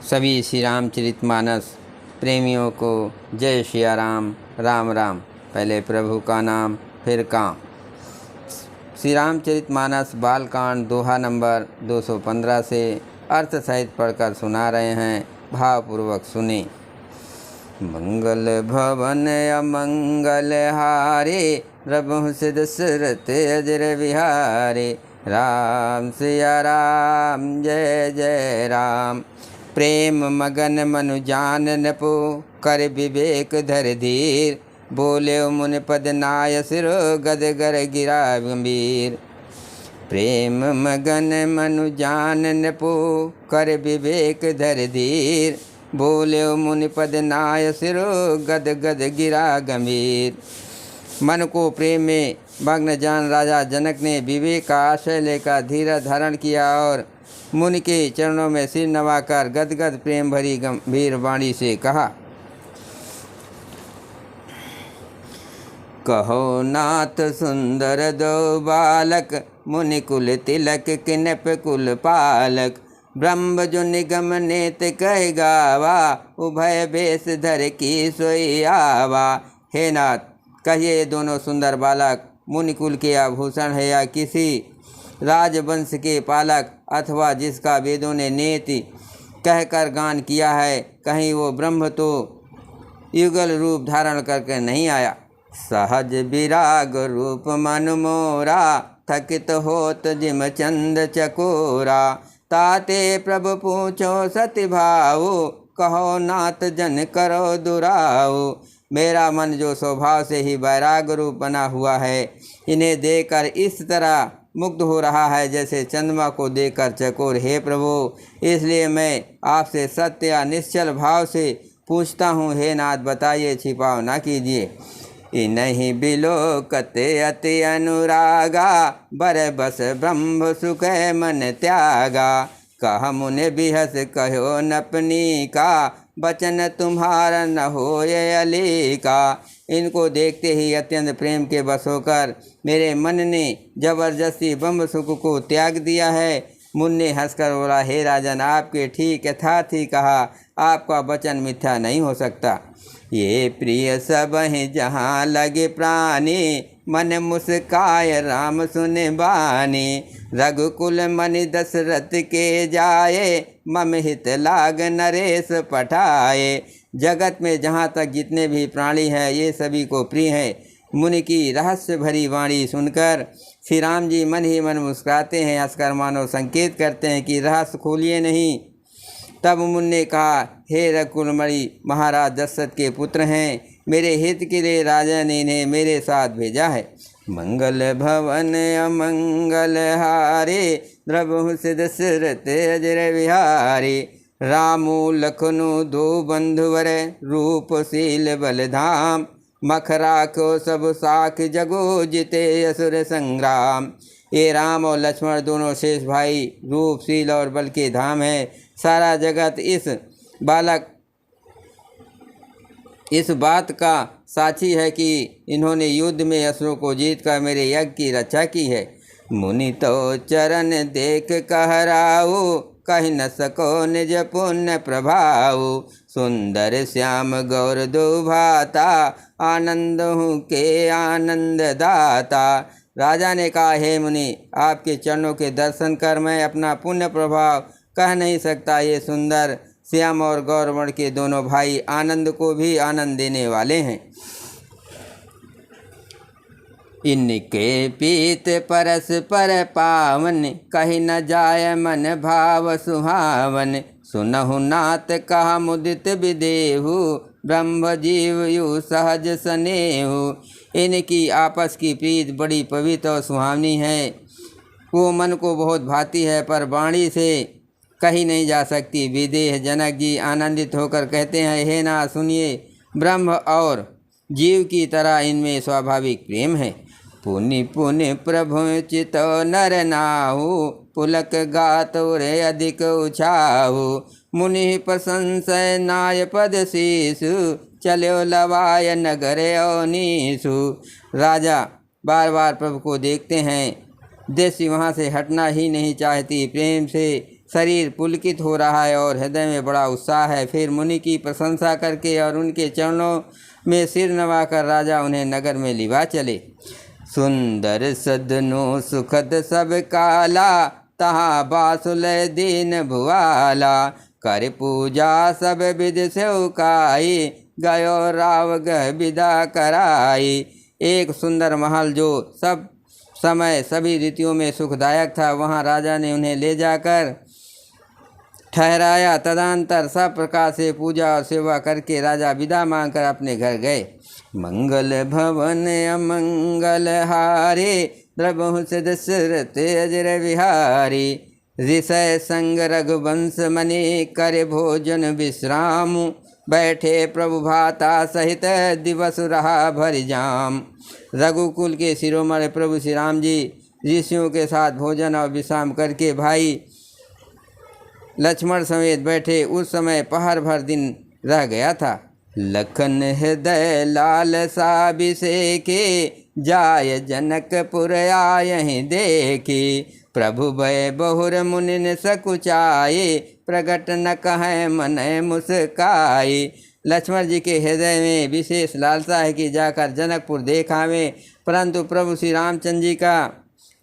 सभी श्री रामचरितमानस प्रेमियों को जय सिया राम। राम राम। पहले प्रभु का नाम फिर काम। श्री रामचरितमानस बालकांड दोहा नंबर 215 से अर्थ सहित पढ़कर सुना रहे हैं। भावपूर्वक सुने। मंगल भवन अमंगल हारे, प्रभु सिद्ध दशरथ अजर विहारे। राम सिया राम जय जय राम। प्रेम मगन मनु जानन पो, कर विवेक धर धीर। बोले मुनि पद नाय सिरो, गद गर गिरा गंभीर। प्रेम मगन मनु जानन पो, कर विवेक धर धीर। बोले मुनि पद नाय सिरो, गद गद गिरा गंभीर। मन को प्रेम में मग्न जान राजा जनक ने विवेक का आश्रय लेकर धीरज धारण किया और मुनि के चरणों में सिर नवाकर गदगद प्रेम भरी गंभीर वाणी से कहा। कहो नाथ सुंदर दो बालक, मुनि कुल तिलक किनप कुल पालक। ब्रह्म जो निगम नेत कह गावा, उभय बेस धर की सोई आवा। हे नाथ, कहिए दोनों सुंदर बालक मुनिकुल के आभूषण है या किसी राजवंश के पालक, अथवा जिसका वेदों ने नेति कहकर गान किया है। कहीं वो ब्रह्म तो युगल रूप धारण करके नहीं आया। सहज विराग रूप मन मोरा, थकित होत जिम चंद चकोरा। ताते प्रभु पूछो सति भाव, कहो नाथ जन करो दुराओ। मेरा मन जो स्वभाव से ही वैराग रूप बना हुआ है, इन्हें देखकर इस तरह मुग्ध हो रहा है जैसे चंद्रमा को देखकर चकोर। हे प्रभु, इसलिए मैं आपसे सत्य या निश्चल भाव से पूछता हूँ। हे नाथ, बताइए, छिपाव ना कीजिए। इन्हीं बिलोकते अति अनुरागा, बर बस ब्रह्म सुख मन त्यागा। कह मुनि बिहस कहो नपनी का, बचन तुम्हारा न होए अलीका। इनको देखते ही अत्यंत प्रेम के बस होकर मेरे मन ने जबरदस्ती ब्रह्म सुख को त्याग दिया है। मुनि ने हंसकर बोला, हे राजन, आपके ठीक यथार्थ ही कहा। आपका वचन मिथ्या नहीं हो सकता। ये प्रिय सब हैं जहाँ लगे प्राणी, मन मुस्काय राम सुने बानी। रघुकुल मनि दशरथ के जाए, मम हित लाग नरेश पठाए। जगत में जहाँ तक जितने भी प्राणी हैं, ये सभी को प्रिय हैं। मुनि की रहस्य भरी वाणी सुनकर श्री राम जी मन ही मन मुस्कुराते हैं, हंसकर मानो संकेत करते हैं कि रहस्य खोलिए नहीं। तब मुनि ने कहा, हे रघुकुलमणि, महाराज दशरथ के पुत्र हैं। मेरे हित के लिए राजा ने इन्हें मेरे साथ भेजा है। मंगल भवन अमंगल हारे, प्रभु सिद्ध दशरथ अजर विहारे। रामू लखनु दो बंधुवर, रूपशील बलधाम। मखरा को सब साख जगो, जिते असुर संग्राम। ये राम और लक्ष्मण दोनों शेष भाई रूपशील और बल के धाम हैं। सारा जगत इस बात का साक्षी है कि इन्होंने युद्ध में असुरों को जीतकर मेरे यज्ञ की रक्षा की है। मुनि तो चरण देख कहराऊ, कह न सको निज पुण्य प्रभाव। सुंदर श्याम गौर दो भाता, आनंद हूँ के आनंद दाता। राजा ने कहा, हे मुनि, आपके चरणों के दर्शन कर मैं अपना पुण्य प्रभाव कह नहीं सकता। ये सुंदर श्याम और गौरवर्ण के दोनों भाई आनंद को भी आनंद देने वाले हैं। इनके पीत परस पर पावन, कहीं न जाय मन भाव सुहावन। सुनहु नाथ कहा मुदित विदेहु, ब्रह्म जीव यु सहज स्नेहु। इनकी आपस की प्रीत बड़ी पवित्र और सुहावनी है। वो मन को बहुत भाती है, पर वाणी से कही नहीं जा सकती। विदेह जनक जी आनंदित होकर कहते हैं, हे नाथ सुनिए, ब्रह्म और जीव की तरह इनमें स्वाभाविक प्रेम है। पुनि पुनि प्रभु चित नर नाहु, पुलक गात रे अधिक उछाहु। मुनि प्रशंसय नाय पद शीसु, चलो लवाय नगर अवनीसु। राजा बार बार प्रभु को देखते हैं। दृष्टि वहाँ से हटना ही नहीं चाहती। प्रेम से शरीर पुलकित हो रहा है और हृदय में बड़ा उत्साह है। फिर मुनि की प्रशंसा करके और उनके चरणों में सिर नवाकर राजा उन्हें नगर में लिवा चले। सुंदर सदनो सुखद सब काला, तहाँ बासुलय दीन भुआला। कर पूजा सब विधि से उकाई, गयो राव गह विदा कराई। एक सुंदर महल जो सब समय सभी रीतियों में सुखदायक था, वहाँ राजा ने उन्हें ले जाकर ठहराया। तदंतर सब प्रकार से पूजा और सेवा करके राजा विदा मांगकर अपने घर गए। मंगल भवन अमंगल हारे, द्रबहु दशरथ अजर विहारी। ऋषय संग रघुवंश मणि, कर भोजन विश्राम। बैठे प्रभु भाता सहित, दिवस रहा भर जाम। रघुकुल के शिरोमणि प्रभु श्री राम जी ऋषियों के साथ भोजन और विश्राम करके भाई लक्ष्मण समेत बैठे। उस समय पहर भर दिन रह गया था। लखन हृदय लाल सा बिसेके, जाय जनकपुर आयहि देखी। प्रभु भय बहुर मुनिन सकुचाए, प्रगट न कहे मन मुस्काए। लक्ष्मण जी के हृदय में विशेष लालसा है कि जाकर जनकपुर देख आवें, परंतु प्रभु श्री रामचंद्र जी का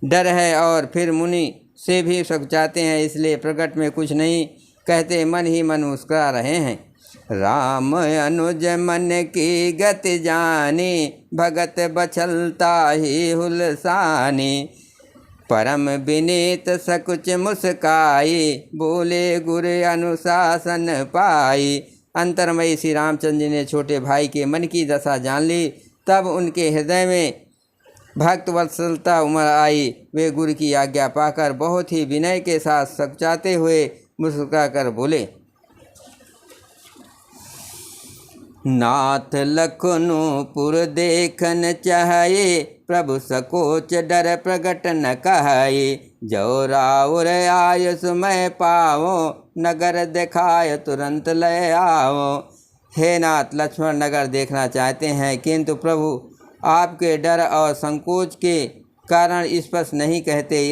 डर है और फिर मुनि से भी सकुचाते हैं, इसलिए प्रकट में कुछ नहीं कहते, मन ही मन मुस्कुरा रहे हैं। राम अनुज मन की गति जानी, भगत बछलता ही हुलसानी। परम विनीत सकुच मुस्काई, बोले गुर अनुशासन पाई। अंतर्मयी श्री रामचंद्र जी ने छोटे भाई के मन की दशा जान ली। तब उनके हृदय में भक्त वत्सलता उमड़ आई। वे गुरु की आज्ञा पाकर बहुत ही विनय के साथ सकुचाते हुए मुस्कुरा कर बोले, नाथ लखनपुर देखन चाहे, प्रभु सकोच डर प्रगट न कहाए। जो राउर आय सुमय पावो, नगर दिखाय तुरंत ले आओ। हे नाथ, लक्ष्मण नगर देखना चाहते हैं, किंतु प्रभु आपके डर और संकोच के कारण स्पष्ट नहीं कहते।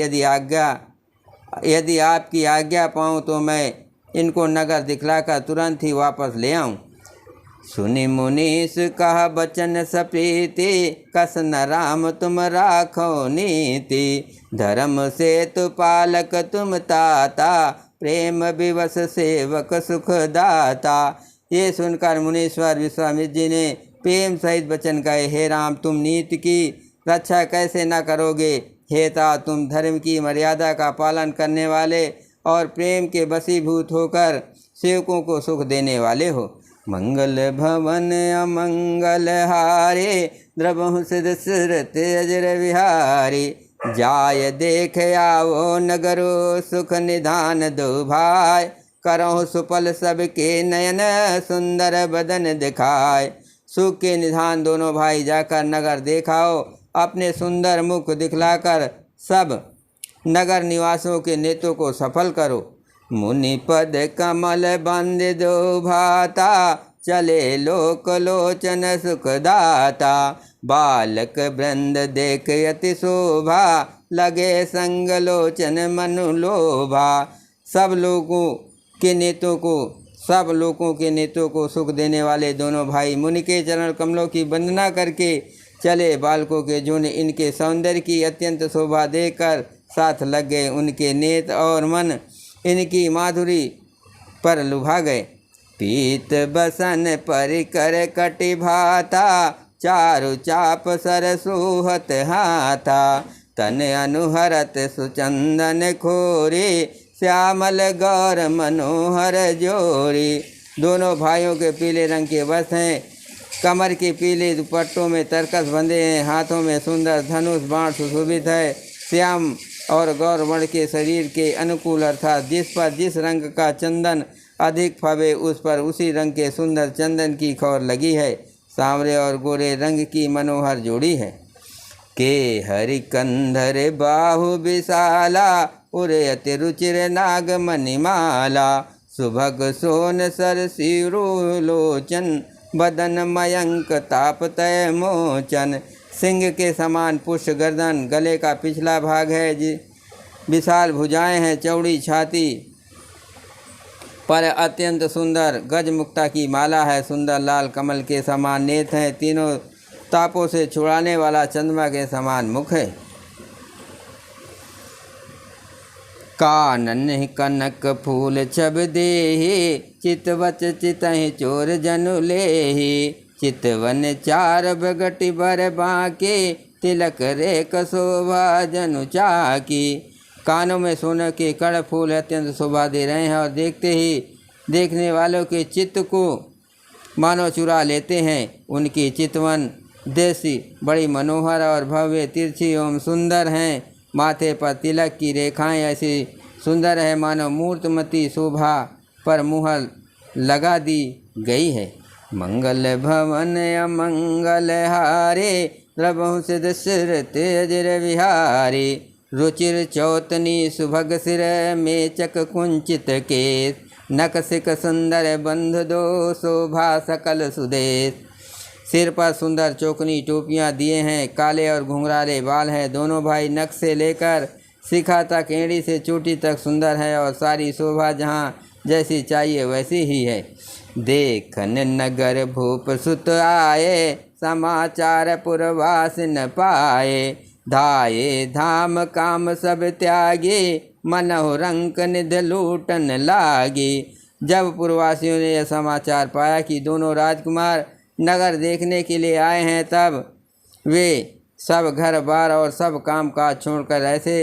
यदि आपकी आज्ञा पाऊँ तो मैं इनको नगर दिखलाकर तुरंत ही वापस ले आऊँ। सुनि मुनीस कहा बचन सप्रीति, कस न राम तुम राखो नीति। धर्म से तु पालक तुम ताता, प्रेम विवश सेवक सुख दाता। ये सुनकर मुनीश्वर विश्वामित्र जी ने प्रेम सहित वचन कहे, हे राम, तुम नीति की रक्षा कैसे न करोगे। हे ता, तुम धर्म की मर्यादा का पालन करने वाले और प्रेम के वशीभूत होकर सेवकों को सुख देने वाले हो। मंगल भवन अमंगल हारे, द्रबहु दशरथ अजर विहारी। जाय देख आवो नगरो, सुख निधान दो भाई। करहु सुपल सबके नयन, सुंदर बदन दिखाए। सुख के निधान दोनों भाई जाकर नगर देखाओ, अपने सुंदर मुख दिखलाकर सब नगर निवासों के नेत्रों को सफल करो। मुनि पद कमल बंद दो भाता, चले लोक लोचन सुखदाता। बालक वृंद देख अति शोभा, लगे संग लोचन मनु लोभा। सब लोगों के नेत्रों को सुख देने वाले दोनों भाई मुनि के चरण कमलों की वंदना करके चले। बालकों के झुंड इनके सौंदर्य की अत्यंत शोभा देखकर साथ लग गए। उनके नेत्र और मन इनकी माधुरी पर लुभा गए। पीत बसन परिकर कटि भाता, चारु चाप सर सुहत हाथा। तन अनुहरत सुचंदन खोरी, श्यामल गौर मनोहर जोरी। दोनों भाइयों के पीले रंग के वस्त्र हैं, कमर के पीले दुपट्टों में तरकस बंधे हैं, हाथों में सुंदर धनुष बाण सुशोभित है। श्याम और गौर वर्ण के शरीर के अनुकूल अर्थात जिस पर जिस रंग का चंदन अधिक फबे उस पर उसी रंग के सुंदर चंदन की खौर लगी है। सांवरे और गोरे रंग की मनोहर जोड़ी है। के हरि कंधर बाहु विशाला, उरयति रुचिर नाग मणिमाला। सुभग सोन सर सिरु लोचन, बदन मयंक ताप तय मोचन। सिंह के समान पुष्ट गर्दन, गले का पिछला भाग है, विशाल भुजाएं हैं, चौड़ी छाती पर अत्यंत सुंदर गजमुक्ता की माला है। सुंदर लाल कमल के समान नेत्र हैं। तीनों तापों से छुड़ाने वाला चंद्रमा के समान मुख है। कानन कनक फूल छब देहि, चितवच चितहि चोर जनु लेहि। चितवन चार बगटि बर बांके, तिलक रेख शोभा जनु चाकी। कानों में सोने के कण फूल अत्यंत शोभा दे रहे हैं और देखते ही देखने वालों के चित्त को मानो चुरा लेते हैं। उनकी चितवन देशी बड़ी मनोहर और भव्य, तिरछी एवं सुंदर हैं। माथे पर तिलक की रेखाएं ऐसी सुंदर है मानो मूर्तमती शोभा पर मुहर लगा दी गई है। मंगल भवन अमंगल हारे, द्रवहु सिद्ध दशरथ अजर विहारी। रुचिर चौतनी सुभग सिर, मेचक कुंचित केस। नकसिक सुंदर बंधु दो, शोभा सकल सुदेश। सिर पर सुंदर चौकनी टोपियां दिए हैं। काले और घुंघराले बाल हैं। दोनों भाई नक से लेकर शिखा तक, एड़ी से चोटी तक सुंदर है और सारी शोभा जहाँ जैसी चाहिए वैसी ही है। देखन नगर भूप सुत आए, समाचार पुरवास न पाए। धाये धाम काम सब त्यागे, मनहु रंक निध लूटन लागे। जब पुरवासियों ने यह समाचार पाया कि दोनों राजकुमार नगर देखने के लिए आए हैं, तब वे सब घर बार और सब काम काज छोड़कर ऐसे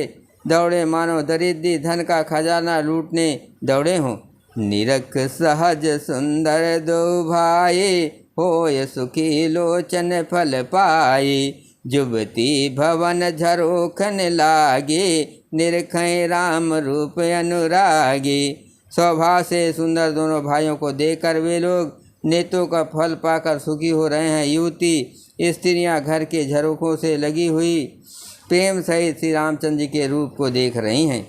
दौड़े मानो दरिद्री धन का खजाना लूटने दौड़े हों। निरख सहज सुंदर दो भाई, होय सुखी लोचन फल पाई। जुबती भवन झरोखन लागे, निरखै राम रूप अनुरागी। स्वभाव से सुंदर दोनों भाइयों को देखकर वे लोग नेतों का फल पाकर सुखी हो रहे हैं। युवती स्त्रियां घर के झरोखों से लगी हुई प्रेम सहित श्री रामचंद्र जी के रूप को देख रही हैं।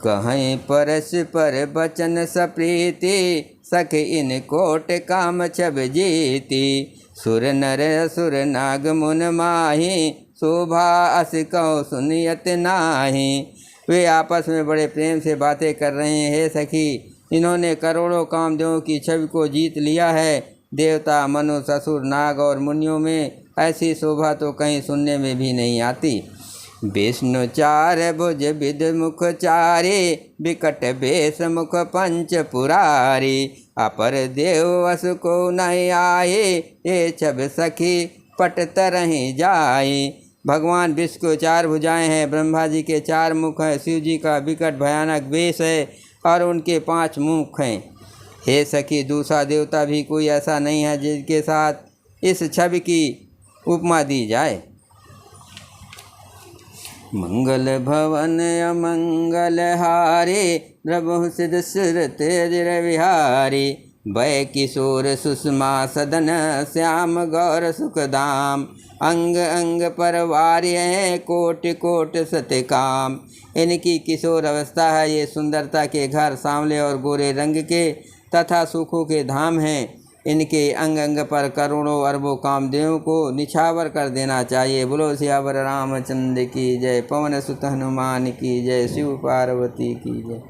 कहें परस्पर बचन सप्रीति, सख इन कोट काम छब जीती। सुर नर असुर नाग मुन माही, शोभा अस कहो सुनियत नाही। वे आपस में बड़े प्रेम से बातें कर रहे हैं। हे सखी, इन्होंने करोड़ों कामदेवों की छवि को जीत लिया है। देवता, मनुष्य, असुर, नाग और मुनियों में ऐसी शोभा तो कहीं सुनने में भी नहीं आती। विष्णु चार भुज विध मुख चारे, विकट बेस मुख पंच पुरारी। अपर देव वस को नहीं आए, ये छब सखी पट तरहि जाए। भगवान विष्णु को चार भुजाएं हैं, ब्रह्मा जी के चार मुख हैं, शिव जी का विकट भयानक वेश है और उनके 5 मुख हैं। हे सखी, दूसरा देवता भी कोई ऐसा नहीं है जिसके साथ इस छवि की उपमा दी जाए। मंगल भवन अमंगल हारे, द्रवहु सिद्ध दशरथ अजर विहारी। भय किशोर सुषमा सदन, श्याम गौर सुखधाम। अंग अंग पर वार्य, कोट कोट सत्यकाम। इनकी किशोर अवस्था है। ये सुंदरता के घर, सांवले और गोरे रंग के तथा सुखों के धाम हैं। इनके अंग अंग पर करोड़ों अरबों कामदेवों को निछावर कर देना चाहिए। बोलो सियावर रामचंद्र की जय। पवन सुत हनुमान की जय। शिव पार्वती की जय।